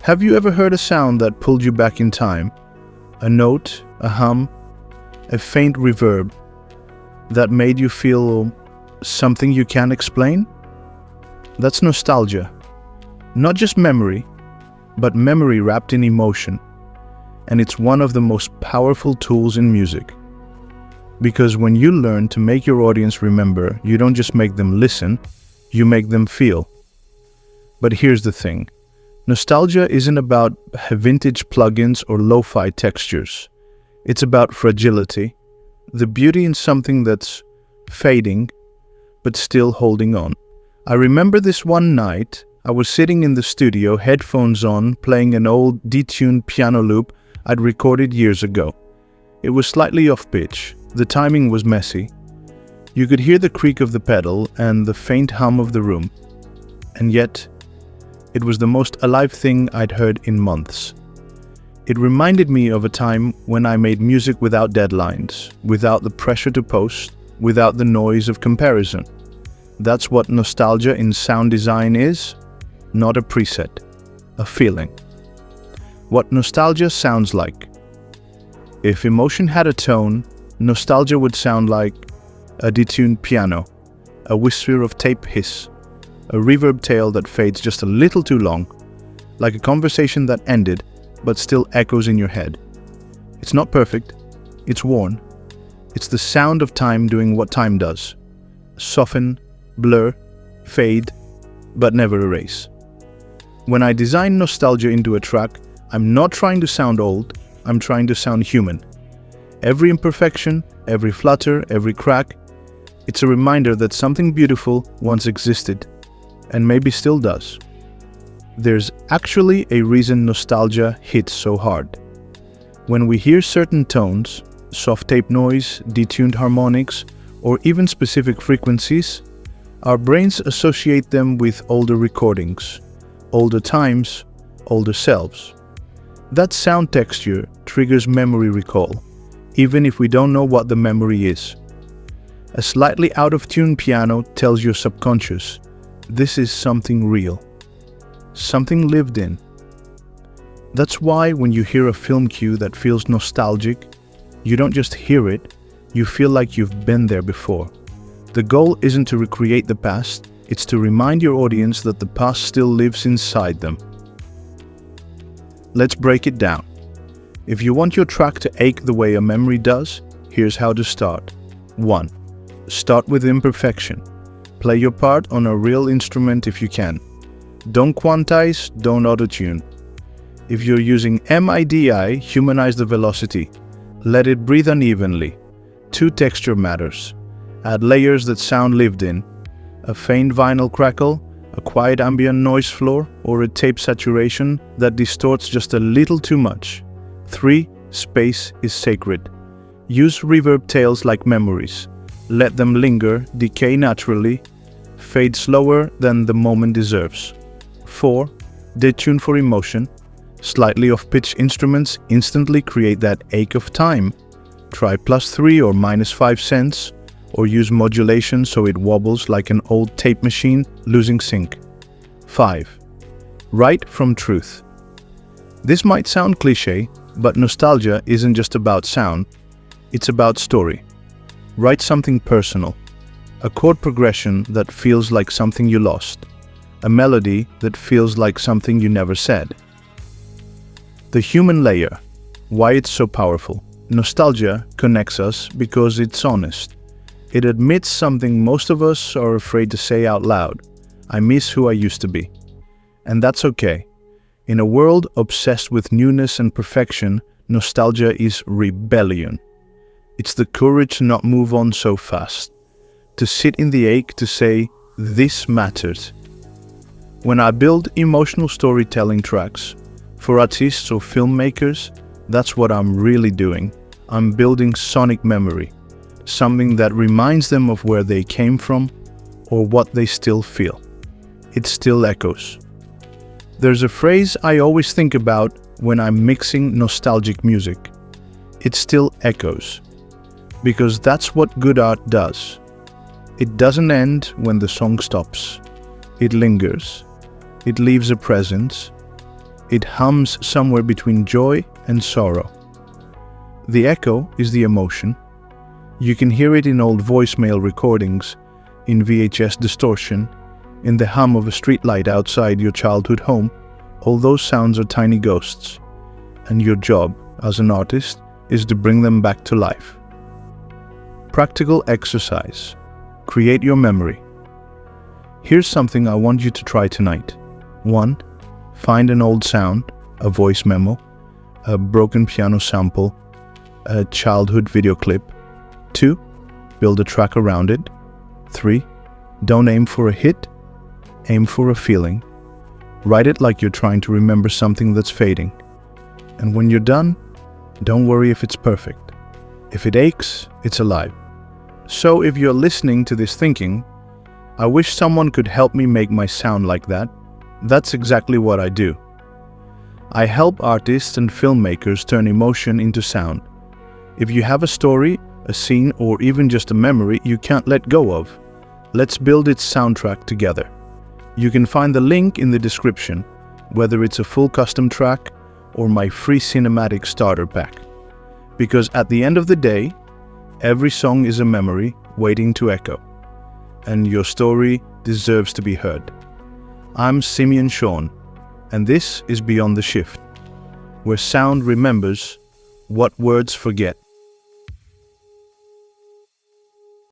Have you ever heard a sound that pulled you back in time? A note, a hum, a faint reverb that made you feel something you can't explain? That's nostalgia. Not just memory, but memory wrapped in emotion. And it's one of the most powerful tools in music. Because when you learn to make your audience remember, you don't just make them listen, you make them feel. But here's the thing. Nostalgia isn't about vintage plugins or lo-fi textures. It's about fragility, the beauty in something that's fading, but still holding on. I remember this one night, I was sitting in the studio, headphones on, playing an old detuned piano loop I'd recorded years ago. It was slightly off-pitch, the timing was messy. You could hear the creak of the pedal and the faint hum of the room. And yet, it was the most alive thing I'd heard in months. It reminded me of a time when I made music without deadlines, without the pressure to post, without the noise of comparison. That's what nostalgia in sound design is, not a preset, a feeling. What nostalgia sounds like. If emotion had a tone, nostalgia would sound like a detuned piano, a whisper of tape hiss, a reverb tail that fades just a little too long, like a conversation that ended but still echoes in your head. It's not perfect, it's worn. It's the sound of time doing what time does. Soften, blur, fade, but never erase. When I design nostalgia into a track, I'm not trying to sound old, I'm trying to sound human. Every imperfection, every flutter, every crack, it's a reminder that something beautiful once existed, and maybe still does. There's actually a reason nostalgia hits so hard. When we hear certain tones, soft tape noise, detuned harmonics, or even specific frequencies, our brains associate them with older recordings, older times, older selves. That sound texture triggers memory recall, even if we don't know what the memory is. A slightly out-of-tune piano tells your subconscious, this is something real, something lived in. That's why when you hear a film cue that feels nostalgic, you don't just hear it, you feel like you've been there before. The goal isn't to recreate the past, it's to remind your audience that the past still lives inside them. Let's break it down. If you want your track to ache the way a memory does, here's how to start. 1. Start with imperfection. Play your part on a real instrument if you can. Don't quantize, don't auto-tune. If you're using MIDI, humanize the velocity. Let it breathe unevenly. 2. Texture matters. Add layers that sound lived in. A faint vinyl crackle, a quiet ambient noise floor, or a tape saturation that distorts just a little too much. 3. Space is sacred. Use reverb tails like memories. Let them linger, decay naturally, fade slower than the moment deserves. 4. Detune for emotion. Slightly off-pitch instruments instantly create that ache of time. Try +3 or -5 cents, or use modulation so it wobbles like an old tape machine losing sync. 5. Write from truth. This might sound cliché, but nostalgia isn't just about sound, it's about story. Write something personal, a chord progression that feels like something you lost, a melody that feels like something you never said. The human layer, why it's so powerful. Nostalgia connects us because it's honest. It admits something most of us are afraid to say out loud. I miss who I used to be. And that's okay. In a world obsessed with newness and perfection, nostalgia is rebellion. It's the courage to not move on so fast. To sit in the ache, to say, this matters. When I build emotional storytelling tracks, for artists or filmmakers, that's what I'm really doing. I'm building sonic memory, something that reminds them of where they came from or what they still feel. It still echoes. There's a phrase I always think about when I'm mixing nostalgic music. It still echoes. Because that's what good art does. It doesn't end when the song stops. It lingers. It leaves a presence. It hums somewhere between joy and sorrow. The echo is the emotion. You can hear it in old voicemail recordings, in VHS distortion, in the hum of a streetlight outside your childhood home. All those sounds are tiny ghosts, and your job as an artist is to bring them back to life. Practical exercise. Create your memory. Here's something I want you to try tonight. 1. Find an old sound, a voice memo, a broken piano sample, a childhood video clip. 2. Build a track around it. 3. Don't aim for a hit, aim for a feeling. Write it like you're trying to remember something that's fading. And when you're done, don't worry if it's perfect. If it aches, it's alive. So if you're listening to this thinking, I wish someone could help me make my sound like that, that's exactly what I do. I help artists and filmmakers turn emotion into sound. If you have a story, a scene, or even just a memory you can't let go of, let's build its soundtrack together. You can find the link in the description, whether it's a full custom track or my free cinematic starter pack. Because at the end of the day, every song is a memory waiting to echo, and your story deserves to be heard. I'm Simeon Sean, and this is Beyond the Shift, where sound remembers what words forget.